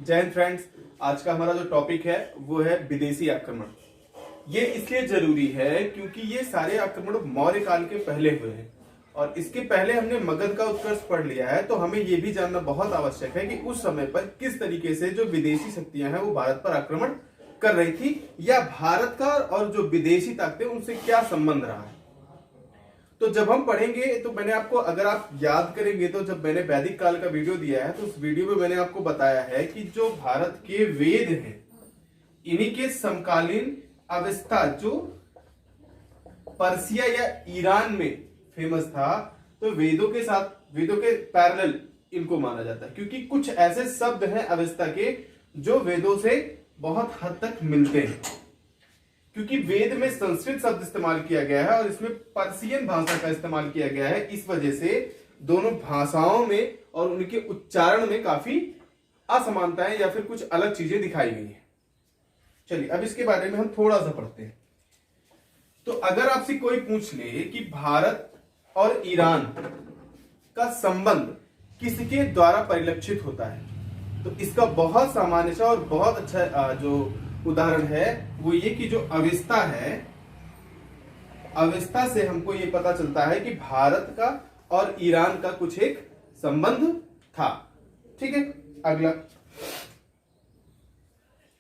जय हिंद फ्रेंड्स। आज का हमारा जो टॉपिक है वो है विदेशी आक्रमण। ये इसलिए जरूरी है क्योंकि ये सारे आक्रमण मौर्य काल के पहले हुए हैं और इसके पहले हमने मगध का उत्कर्ष पढ़ लिया है। तो हमें ये भी जानना बहुत आवश्यक है कि उस समय पर किस तरीके से जो विदेशी शक्तियां हैं वो भारत पर आक्रमण कर रही थी या भारत का और जो विदेशी ताकतें उनसे क्या संबंध रहा है। तो जब हम पढ़ेंगे तो मैंने आपको, अगर आप याद करेंगे तो जब मैंने वैदिक काल का वीडियो दिया है तो उस वीडियो में मैंने आपको बताया है कि जो भारत के वेद हैं इन्हीं के समकालीन अवस्था जो पर्सिया या ईरान में फेमस था, तो वेदों के साथ, वेदों के पैरेलल इनको माना जाता है क्योंकि कुछ ऐसे शब्द हैं अवस्था के जो वेदों से बहुत हद तक मिलते हैं। क्योंकि वेद में संस्कृत शब्द इस्तेमाल किया गया है और इसमें पर्शियन भाषा का इस्तेमाल किया गया है, इस वजह से दोनों भाषाओं में और उनके उच्चारण में काफी असमानताएं या फिर कुछ अलग चीजें दिखाई गई हैं। चलिए अब इसके बारे में हम थोड़ा सा पढ़ते हैं। तो अगर आपसे कोई पूछ ले कि भारत और ईरान का संबंध किसके द्वारा परिलक्षित होता है, तो इसका बहुत सामान्य सा और बहुत अच्छा जो उदाहरण है वो ये कि जो अविस्ता है, अविस्ता से हमको ये पता चलता है कि भारत का और ईरान का कुछ एक संबंध था। ठीक है, अगला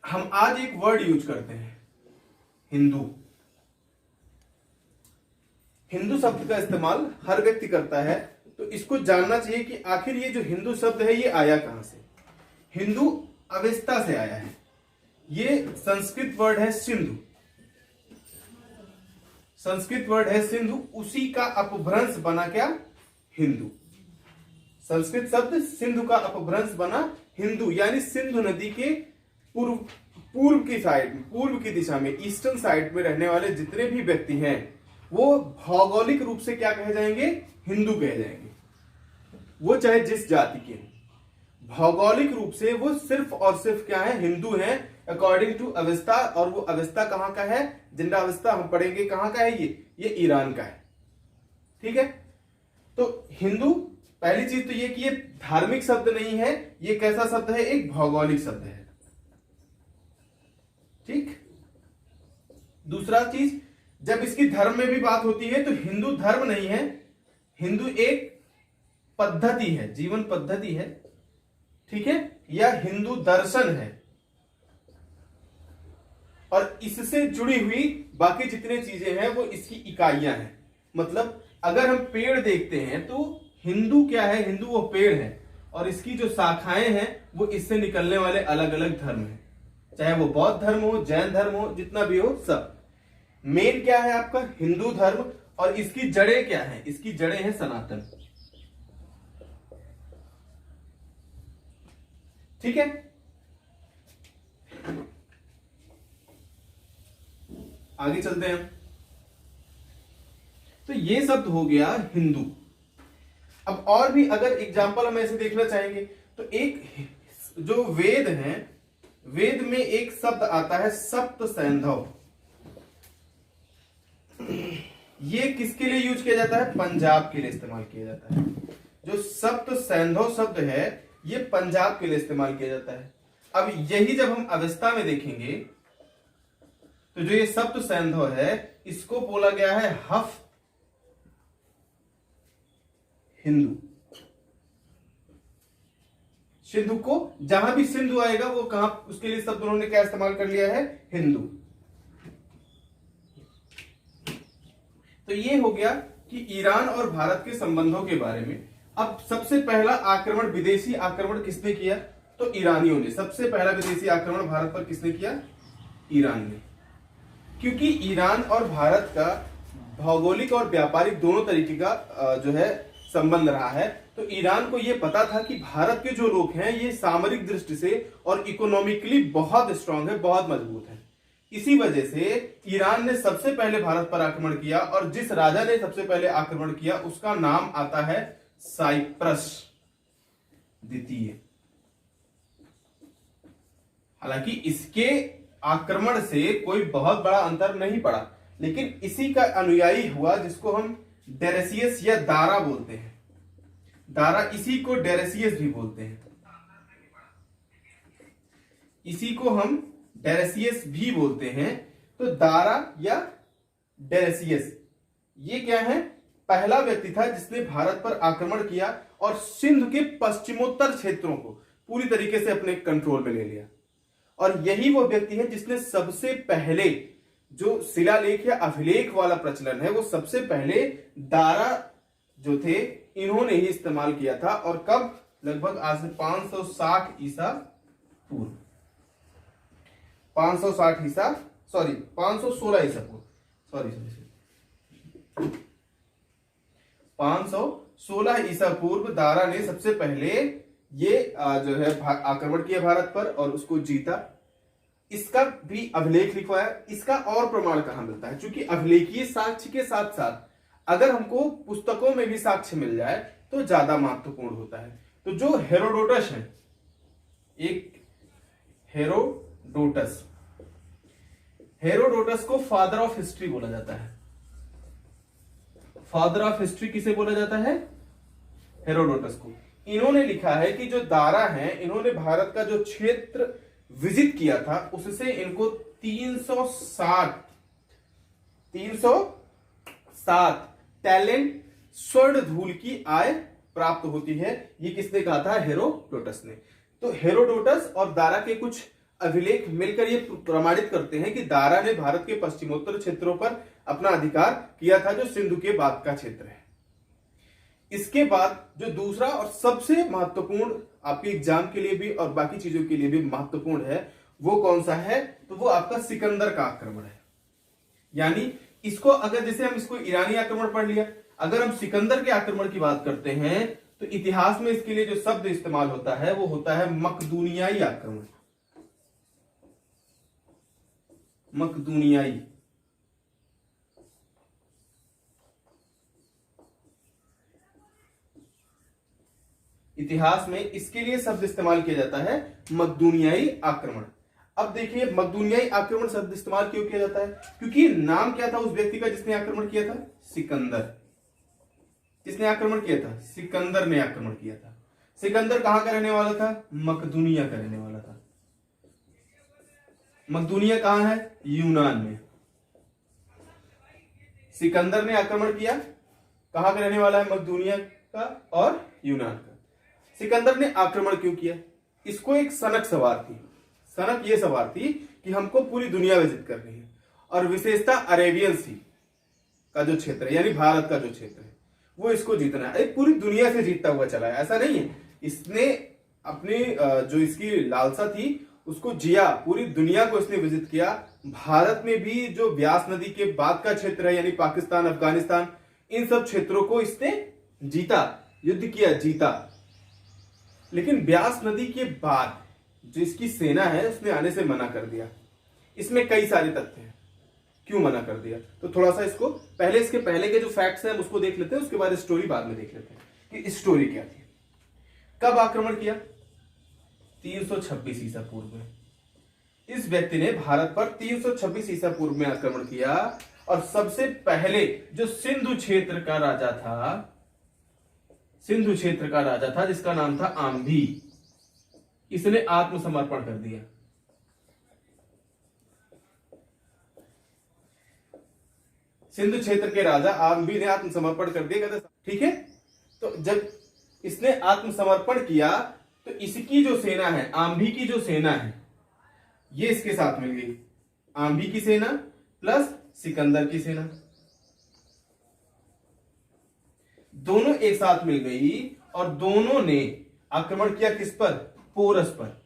हम आज एक वर्ड यूज करते हैं, हिंदू। हिंदू शब्द का इस्तेमाल हर व्यक्ति करता है, तो इसको जानना चाहिए कि आखिर ये जो हिंदू शब्द है ये आया कहां से। हिंदू अविस्ता से आया है। ये संस्कृत वर्ड है सिंधु, संस्कृत वर्ड है सिंधु, उसी का अपभ्रंश बना क्या, हिंदू। संस्कृत शब्द सिंधु का अपभ्रंश बना हिंदू, यानी सिंधु नदी के पूर्व की साइड, पूर्व की दिशा में, ईस्टर्न साइड में रहने वाले जितने भी व्यक्ति हैं वो भौगोलिक रूप से क्या कहे जाएंगे, हिंदू कहे जाएंगे। वो चाहे जिस जाति के, भौगोलिक रूप से वो सिर्फ और सिर्फ क्या है, हिंदू हैं अकॉर्डिंग टू अवस्था। और वो अवस्था कहां का है, जिंदा अवस्था हम पढ़ेंगे कहां का है, ये ईरान का है। ठीक है, तो हिंदू, पहली चीज तो ये कि ये धार्मिक शब्द नहीं है, ये कैसा शब्द है, एक भौगोलिक शब्द है। ठीक, दूसरा चीज, जब इसकी धर्म में भी बात होती है तो हिंदू धर्म नहीं है, हिंदू एक पद्धति है, जीवन पद्धति है। ठीक है, या हिंदू दर्शन है और इससे जुड़ी हुई बाकी जितने चीजें हैं वो इसकी इकाइयां हैं। मतलब अगर हम पेड़ देखते हैं तो हिंदू क्या है, हिंदू वो पेड़ है और इसकी जो शाखाएं हैं वो इससे निकलने वाले अलग अलग धर्म हैं, चाहे वो बौद्ध धर्म हो, जैन धर्म हो, जितना भी हो, सब। मेन क्या है आपका, हिंदू धर्म, और इसकी जड़ें क्या है, इसकी जड़ें हैं सनातन। ठीक है, आगे चलते हैं। तो ये शब्द हो गया हिंदू। अब और भी अगर एग्जाम्पल हम ऐसे देखना चाहेंगे तो एक जो वेद हैं, वेद में एक शब्द आता है सप्त सैंधव। ये किसके लिए यूज किया जाता है, पंजाब के लिए इस्तेमाल किया जाता है। जो सप्त सैंधव शब्द है ये पंजाब के लिए इस्तेमाल किया जाता है। अब यही जब हम अवस्था में देखेंगे तो जो ये सप्त सैंधव है इसको बोला गया है हफ हिंदू। सिंधु को, जहां भी सिंधु आएगा वो कहां, उसके लिए शब्द उन्होंने क्या इस्तेमाल कर लिया है, हिंदू। तो ये हो गया कि ईरान और भारत के संबंधों के बारे में। अब सबसे पहला आक्रमण, विदेशी आक्रमण किसने किया, तो ईरानियों ने। सबसे पहला विदेशी आक्रमण भारत पर किसने किया, ईरान ने। क्योंकि ईरान और भारत का भौगोलिक और व्यापारिक दोनों तरीके का जो है संबंध रहा है, तो ईरान को यह पता था कि भारत के जो लोग हैं ये सामरिक दृष्टि से और इकोनॉमिकली बहुत स्ट्रांग है, बहुत मजबूत है। इसी वजह से ईरान ने सबसे पहले भारत पर आक्रमण किया और जिस राजा ने सबसे पहले आक्रमण किया उसका नाम आता है साइप्रस द्वितीय। हालांकि इसके आक्रमण से कोई बहुत बड़ा अंतर नहीं पड़ा, लेकिन इसी का अनुयायी हुआ जिसको हम डेरेसियस या दारा बोलते हैं। दारा, इसी को डेरेसियस भी बोलते हैं। इसी को हम डेरेसियस भी बोलते हैं। तो दारा या डेरेसियस ये क्या है, पहला व्यक्ति था जिसने भारत पर आक्रमण किया और सिंध के पश्चिमोत्तर क्षेत्रों को पूरी तरीके से अपने कंट्रोल में ले लिया। और यही वो व्यक्ति है जिसने सबसे पहले जो शिलालेख या अभिलेख वाला प्रचलन है वो सबसे पहले दारा जो थे इन्होंने ही इस्तेमाल किया था। और कब, लगभग आज से 560 ईसा पूर्व, 560 ईसा सॉरी 516 ईसा पूर्व, सॉरी 516 ईसा पूर्व दारा ने सबसे पहले ये जो है आक्रमण किया भारत पर और उसको जीता। इसका भी अभिलेख लिखवाया। इसका और प्रमाण कहां मिलता है, क्योंकि अभिलेखीय साक्ष्य के साथ साथ अगर हमको पुस्तकों में भी साक्ष्य मिल जाए तो ज्यादा महत्वपूर्ण होता है। तो जो हेरोडोटस है, एक हेरोडोटस, हेरोडोटस को फादर ऑफ हिस्ट्री बोला जाता है। फादर ऑफ हिस्ट्री किसे बोला जाता है, हेरोडोटस को। इन्होंने लिखा है कि जो दारा हैं इन्होंने भारत का जो क्षेत्र विजिट किया था उससे इनको 307 टैलेंट स्वर्ण धूल की आय प्राप्त होती है। ये किसने कहा था, हेरोडोटस ने। तो हेरोडोटस और दारा के कुछ अभिलेख मिलकर ये प्रमाणित करते हैं कि दारा ने भारत के पश्चिमोत्तर क्षेत्रों पर अपना अधिकार किया था, जो सिंधु के बाद का क्षेत्र है। इसके बाद जो दूसरा और सबसे महत्वपूर्ण आपके एग्जाम के लिए भी और बाकी चीजों के लिए भी महत्वपूर्ण है वो कौन सा है, तो वो आपका सिकंदर का आक्रमण है। यानी इसको अगर जैसे हम इसको ईरानी आक्रमण पढ़ लिया, अगर हम सिकंदर के आक्रमण की बात करते हैं तो इतिहास में इसके लिए जो शब्द इस्तेमाल होता है वो होता है मकदूनियाई आक्रमण। मकदूनियाई, इतिहास में इसके लिए शब्द इस्तेमाल किया जाता है मकदूनियाई आक्रमण। अब देखिए मकदूनियाई आक्रमण शब्द इस्तेमाल क्यों किया जाता है, क्योंकि नाम क्या था उस व्यक्ति का जिसने आक्रमण किया था, सिकंदर। किसने आक्रमण किया था, सिकंदर ने आक्रमण किया था। सिकंदर कहां का रहने वाला था, मकदूनिया का रहने वाला था। मकदूनिया कहां है, यूनान में। सिकंदर ने आक्रमण किया, कहां का रहने वाला है, मकदूनिया का और यूनान का। सिकंदर ने आक्रमण क्यों किया, इसको एक सनक सवार थी। सनक ये सवार थी कि हमको पूरी दुनिया विजिट करनी है और विशेषता अरेबियन सी का जो क्षेत्र है यानी भारत का जो क्षेत्र है वो इसको जीतना है। पूरी दुनिया से जीतता हुआ चला है, ऐसा नहीं है। इसने अपनी जो इसकी लालसा थी उसको जिया, पूरी दुनिया को इसने विजिट किया। भारत में भी जो ब्यास नदी के बाद का क्षेत्र है यानी पाकिस्तान, अफगानिस्तान, इन सब क्षेत्रों को इसने जीता, युद्ध किया, जीता। लेकिन ब्यास नदी के बाद जो इसकी सेना है उसने आने से मना कर दिया। इसमें कई सारे तथ्य हैं क्यों मना कर दिया, तो थोड़ा सा इसको पहले, इसके पहले के जो फैक्ट्स हैं उसको देख लेते हैं, उसके बाद स्टोरी बाद में देख लेते हैं कि स्टोरी क्या थी। कब आक्रमण किया, 326 ईसा पूर्व में। इस व्यक्ति ने भारत पर 326 ईसा पूर्व में आक्रमण किया और सबसे पहले जो सिंधु क्षेत्र का राजा था, सिंधु क्षेत्र का राजा था जिसका नाम था आम्भी, इसने आत्मसमर्पण कर दिया। सिंधु क्षेत्र के राजा आम्भी ने आत्मसमर्पण कर दिया, कहते ठीक है। तो जब इसने आत्मसमर्पण किया तो इसकी जो सेना है, आम्भी की जो सेना है, ये इसके साथ मिल गई। आम्भी की सेना प्लस सिकंदर की सेना दोनों एक साथ मिल गई और दोनों ने आक्रमण किया किस पर, पोरस पर।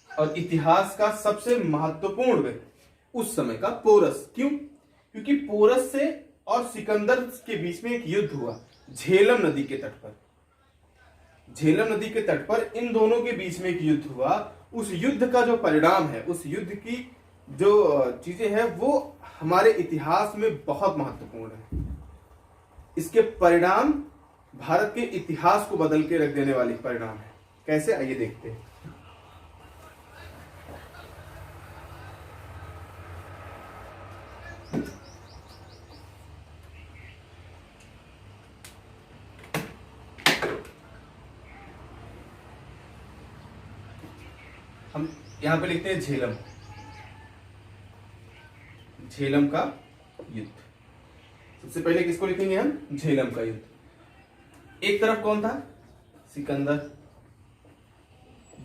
और इतिहास का सबसे महत्वपूर्ण व्यक्ति उस समय का पोरस। क्यों, क्योंकि पोरस से और सिकंदर के बीच में एक युद्ध हुआ झेलम नदी के तट पर। झेलम नदी के तट पर इन दोनों के बीच में एक युद्ध हुआ। उस युद्ध का जो परिणाम है, उस युद्ध की जो चीजें हैं वो हमारे इतिहास में बहुत महत्वपूर्ण है। इसके परिणाम भारत के इतिहास को बदल के रख देने वाले परिणाम है। कैसे, आइए देखते हैं। हम यहां पे लिखते हैं झेलम, झेलम का युद्ध। सबसे पहले किसको लिखेंगे हम? झेलम का युद्ध। एक तरफ कौन था? सिकंदर।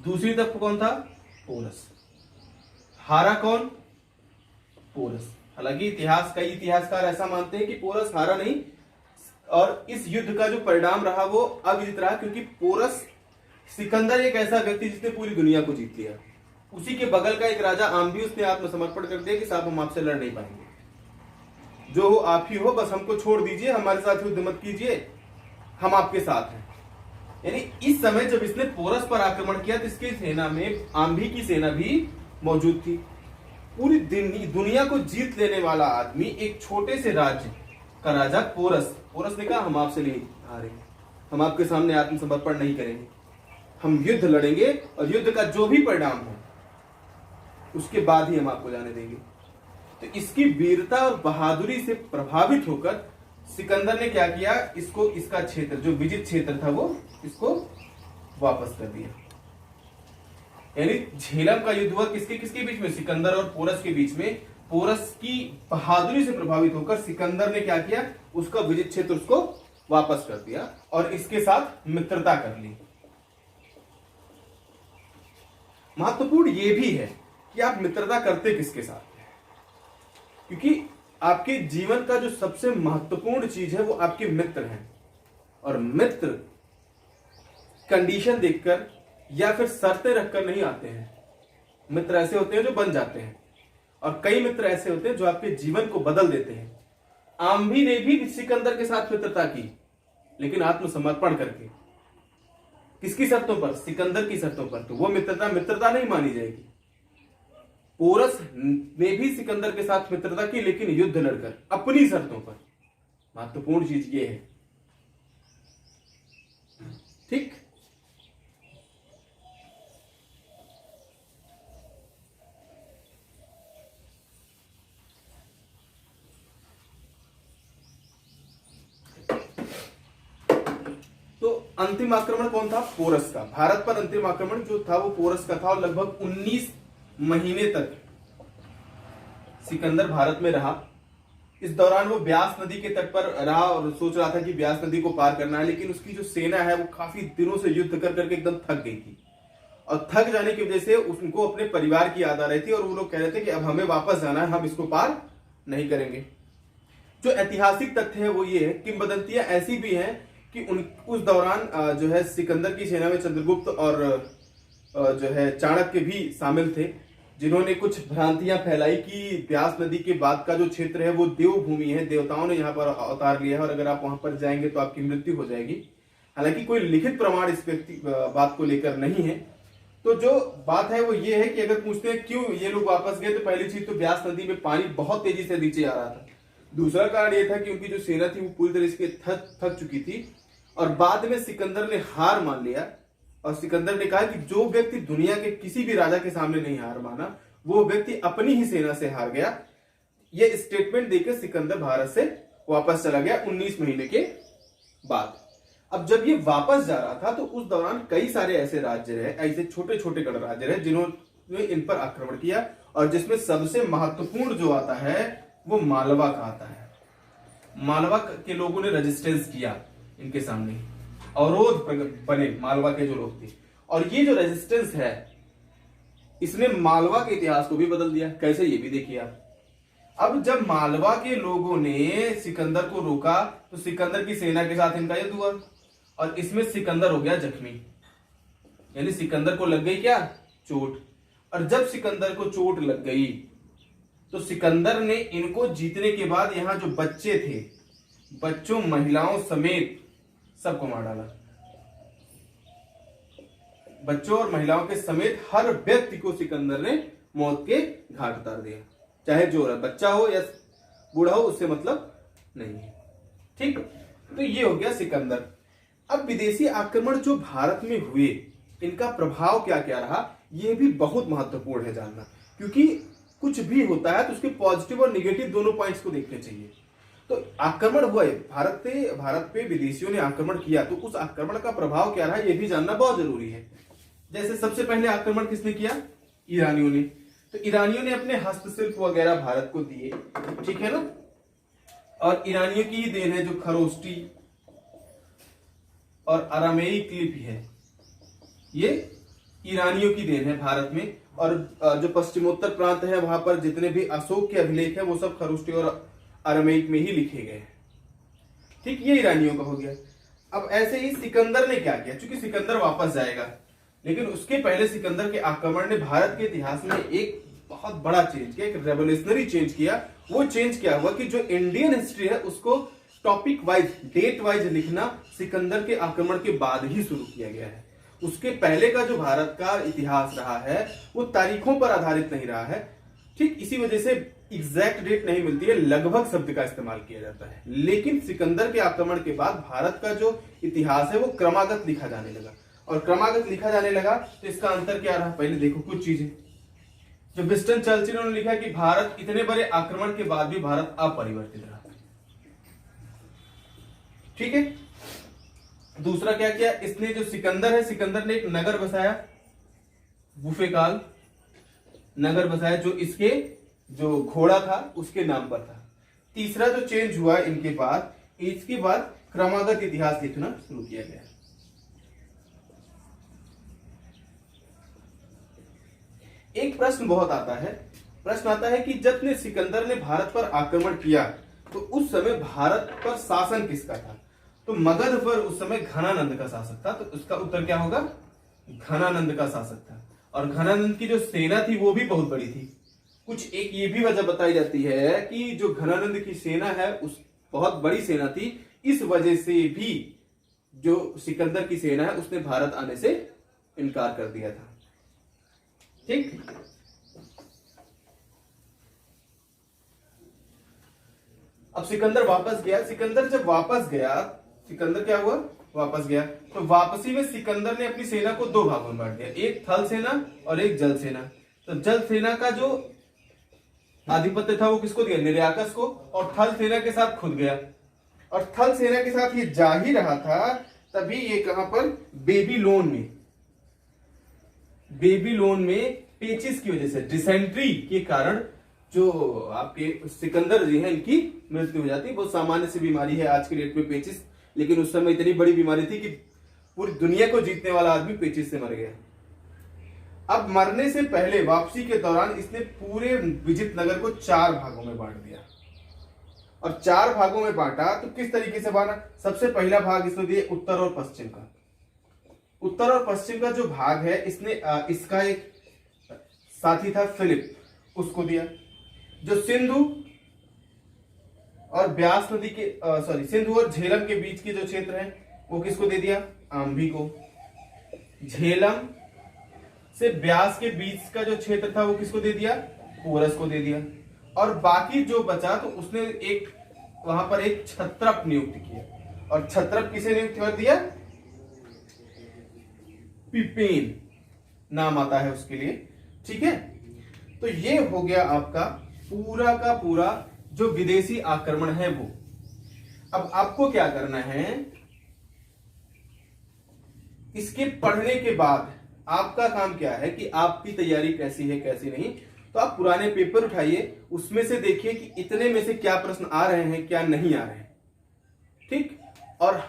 दूसरी तरफ कौन था? पोरस। हारा कौन? पोरस। हालांकि कई इतिहासकार ऐसा मानते हैं कि पोरस हारा नहीं, और इस युद्ध का जो परिणाम रहा वो अविदित रहा, क्योंकि पोरस, सिकंदर एक ऐसा व्यक्ति जिसने पूरी दुनिया को जीत लिया। उसी के बगल का एक राजा आम्बियस ने आत्मसमर्पण कर दिया कि साहब हम आपसे लड़ नहीं पाएंगे, जो हो आप ही हो, बस हमको छोड़ दीजिए, हमारे साथ युद्ध मत कीजिए, हम आपके साथ हैं। यानी इस समय जब इसने पोरस पर आक्रमण किया तो इसकी सेना में आम्भी की सेना भी मौजूद थी। पूरी दुनिया को जीत लेने वाला आदमी, एक छोटे से राज्य का राजा पोरस ने कहा हम आपसे नहीं हारेंगे, हम आपके सामने आत्मसमर्पण नहीं करेंगे, हम युद्ध लड़ेंगे और युद्ध का जो भी परिणाम हो उसके बाद ही हम आपको जाने देंगे। तो इसकी वीरता और बहादुरी से प्रभावित होकर सिकंदर ने क्या किया, इसको, इसका क्षेत्र जो विजित क्षेत्र था वो इसको वापस कर दिया। यानी झेलम का युद्ध हुआ किसके किसके बीच में? सिकंदर और पोरस के बीच में। पोरस की बहादुरी से प्रभावित होकर सिकंदर ने क्या किया, उसका विजित क्षेत्र उसको वापस कर दिया और इसके साथ मित्रता कर ली। महत्वपूर्ण यह भी है कि आप मित्रता करते किसके साथ हैं, क्योंकि आपके जीवन का जो सबसे महत्वपूर्ण चीज है वो आपके मित्र हैं। और मित्र कंडीशन देखकर या फिर शर्तें रखकर नहीं आते हैं। मित्र ऐसे होते हैं जो बन जाते हैं, और कई मित्र ऐसे होते हैं जो आपके जीवन को बदल देते हैं। आम्भी ने भी सिकंदर के साथ मित्रता की, लेकिन आत्मसमर्पण करके। किसकी शर्तों पर? सिकंदर की शर्तों पर। तो वो मित्रता नहीं मानी जाएगी। पोरस ने भी सिकंदर के साथ मित्रता की, लेकिन युद्ध लड़कर अपनी शर्तों पर। महत्वपूर्ण चीज ये है, ठीक। तो अंतिम आक्रमण कौन था? पोरस का। भारत पर अंतिम आक्रमण जो था वो पोरस का था, और लगभग 19 महीने तक सिकंदर भारत में रहा। इस दौरान वो ब्यास नदी के तट पर रहा और सोच रहा था कि ब्यास नदी को पार करना है, लेकिन उसकी जो सेना है वो काफी दिनों से युद्ध कर करके एकदम थक गई थी, और थक जाने की वजह से उनको अपने परिवार की याद आ रही थी, और वो लोग कह रहे थे कि अब हमें वापस जाना है, हम इसको पार नहीं करेंगे। जो ऐतिहासिक तथ्य है वो ये है, किंवदंतियां ऐसी भी हैं कि उस दौरान जो है सिकंदर की सेना में चंद्रगुप्त और जो है चाणक्य भी शामिल थे, जिन्होंने कुछ भ्रांतियां फैलाई कि ब्यास नदी के बाद का जो क्षेत्र है वो देवभूमि है, देवताओं ने यहाँ पर अवतार लिया है और अगर आप वहां पर जाएंगे तो आपकी मृत्यु हो जाएगी। हालांकि कोई लिखित प्रमाण इस बात को लेकर नहीं है। तो जो बात है वो ये है कि अगर पूछते हैं क्यों ये लोग वापस गए, तो पहली चीज तो ब्यास नदी में पानी बहुत तेजी से नीचे आ रहा था। दूसरा कारण ये था कि उनकी जो सेना थी वो पूरी तरह से थक चुकी थी, और बाद में सिकंदर ने हार मान लिया, और सिकंदर ने कहा कि जो व्यक्ति दुनिया के किसी भी राजा के सामने नहीं हार माना, वो व्यक्ति अपनी ही सेना से हार गया। ये स्टेटमेंट देकर सिकंदर भारत से वापस चला गया 19 महीने के बाद। अब जब ये वापस जा रहा था तो उस दौरान कई सारे ऐसे राज्य रहे, ऐसे छोटे छोटे गणराज्य रहे जिन्होंने इन पर आक्रमण किया, और जिसमें सबसे महत्वपूर्ण जो आता है वो मालवा का आता है। मालवा के लोगों ने रेजिस्टेंस किया इनके सामने, अवरोध बने मालवा के जो लोग थे, और ये जो रेजिस्टेंस है इसने मालवा के इतिहास को भी बदल दिया। कैसे, ये भी देखिए आप। अब जब मालवा के लोगों ने सिकंदर को रोका तो सिकंदर की सेना के साथ इनका युद्ध हुआ, और इसमें सिकंदर हो गया जख्मी, यानी सिकंदर को लग गई क्या? चोट। और जब सिकंदर को चोट लग गई तो सिकंदर ने इनको जीतने के बाद यहां जो बच्चे थे, बच्चों महिलाओं समेत सबको मार डाला। बच्चों और महिलाओं के समेत हर व्यक्ति को सिकंदर ने मौत के घाट उतार दिया, चाहे जो बच्चा हो या बूढ़ा हो, उससे मतलब नहीं है, ठीक। तो ये हो गया सिकंदर। अब विदेशी आक्रमण जो भारत में हुए, इनका प्रभाव क्या क्या रहा, यह भी बहुत महत्वपूर्ण है जानना, क्योंकि कुछ भी होता है तो उसके पॉजिटिव और निगेटिव दोनों पॉइंट्स को देखने चाहिए। तो आक्रमण हुए, भारत पे विदेशियों ने आक्रमण किया, तो उस आक्रमण का प्रभाव क्या रहा, यह भी जानना बहुत जरूरी है। जैसे सबसे पहले आक्रमण किसने किया? ईरानियों ने। तो ईरानियों ने अपने हस्तशिल्प वगैरह भारत को दिए, ठीक है ना। और ईरानियों की ही देन है जो खरोष्टी और अरामेइक लिपि है, ये ईरानियों की देन है भारत में। और जो पश्चिमोत्तर प्रांत है वहां पर जितने भी अशोक के अभिलेख है वो सब खरोष्टी और अरामेइक में ही लिखे गए हैं, ठीक। ये ईरानियों का हो गया। अब ऐसे ही सिकंदर ने क्या किया, क्योंकि सिकंदर वापस जाएगा, लेकिन उसके पहले सिकंदर के आक्रमण ने भारत के इतिहास में एक बहुत बड़ा चेंज किया, एक रेवोल्यूशनरी चेंज किया। वो चेंज क्या हुआ कि जो इंडियन हिस्ट्री है उसको टॉपिक वाइज, डेट वाइज लिखना सिकंदर के आक्रमण के बाद ही शुरू किया गया है। उसके पहले का जो भारत का इतिहास रहा है वो तारीखों पर आधारित नहीं रहा है, ठीक। इसी वजह से एग्जैक्ट डेट नहीं मिलती है, लगभग शब्द का इस्तेमाल किया जाता है। लेकिन सिकंदर के आक्रमण के बाद भारत का जो इतिहास है वो क्रमागत लिखा जाने लगा, और क्रमागत लिखा जाने लगा तो इसका अंतर क्या रहा, पहले देखो कुछ चीजें। जो विंस्टन चर्चिल ने लिखा कि भारत इतने बड़े आक्रमण के बाद भी भारत अपरिवर्तित रहा, ठीक है। दूसरा क्या किया इसने, जो सिकंदर है, सिकंदर ने एक नगर बसाया, बुफेकाल नगर बसाया, जो इसके जो घोड़ा था उसके नाम पर था। तीसरा जो चेंज हुआ इनके बाद, इसके बाद क्रमागत इतिहास लिखना शुरू किया गया। एक प्रश्न बहुत आता है, प्रश्न आता है कि जब ने सिकंदर ने भारत पर आक्रमण किया तो उस समय भारत पर शासन किसका था? तो मगध पर उस समय घनानंद का शासक था। तो उसका उत्तर क्या होगा? घनानंद का शासक था। और घनानंद की जो सेना थी वो भी बहुत बड़ी थी। कुछ एक ये भी वजह बताई जाती है कि जो घनानंद की सेना है उस बहुत बड़ी सेना थी, इस वजह से भी जो सिकंदर की सेना है उसने भारत आने से इनकार कर दिया था, ठीक। अब सिकंदर वापस गया। सिकंदर जब वापस गया, सिकंदर क्या हुआ? वापस गया। तो वापसी में सिकंदर ने अपनी सेना को दो भागों में बांट दिया, एक थल सेना और एक जल सेना। तो जल सेना का जो आधिपत्य था वो किसको दिया? निर्याकस को। और थल सेना के साथ खुद गया, और थल सेना के साथ ये जा ही रहा था तभी ये कहां पर? बेबीलोन में पेचिस की वजह से, डिसेंट्री के कारण जो आपके सिकंदर जी हैं इनकी मृत्यु हो जाती है। बहुत सामान्य सी बीमारी है आज के डेट में पेचिस, लेकिन उस समय इतनी बड़ी बीमारी थी कि पूरी दुनिया को जीतने वाला आदमी पेचिस से मर गया। अब मरने से पहले वापसी के दौरान इसने पूरे विजित नगर को 4 भागों में बांट दिया। और 4 भागों में बांटा तो किस तरीके से बांटा? सबसे पहला भाग इसने दिया उत्तर और पश्चिम का। उत्तर और पश्चिम का जो भाग है इसने इसका एक साथी था फिलिप, उसको दिया। जो सिंधु और ब्यास नदी के सिंधु और झेलम के बीच के जो क्षेत्र है वो किसको दे दिया? आम्भी को। झेलम से ब्यास के बीच का जो क्षेत्र था वो किसको दे दिया? पोरस को दे दिया। और बाकी जो बचा तो उसने एक वहां पर एक क्षत्रप नियुक्त किया। और क्षत्रप किसे नियुक्त कर दिया? पिपेन नाम आता है उसके लिए, ठीक है। तो ये हो गया आपका पूरा का पूरा जो विदेशी आक्रमण है वो। अब आपको क्या करना है, इसके पढ़ने के बाद आपका काम क्या है कि आपकी तैयारी कैसी है कैसी नहीं। तो आप पुराने पेपर उठाइए, उसमें से देखिए कि इतने में से क्या प्रश्न आ रहे हैं क्या नहीं आ रहे हैं, ठीक। और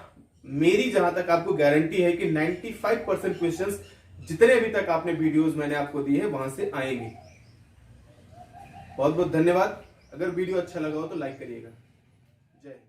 मेरी जहां तक आपको गारंटी है कि 95% क्वेश्चंस जितने अभी तक आपने वीडियोस मैंने आपको दिए हैं वहां से आएंगे। बहुत बहुत धन्यवाद। अगर वीडियो अच्छा लगा हो तो लाइक करिएगा। जय हिंद।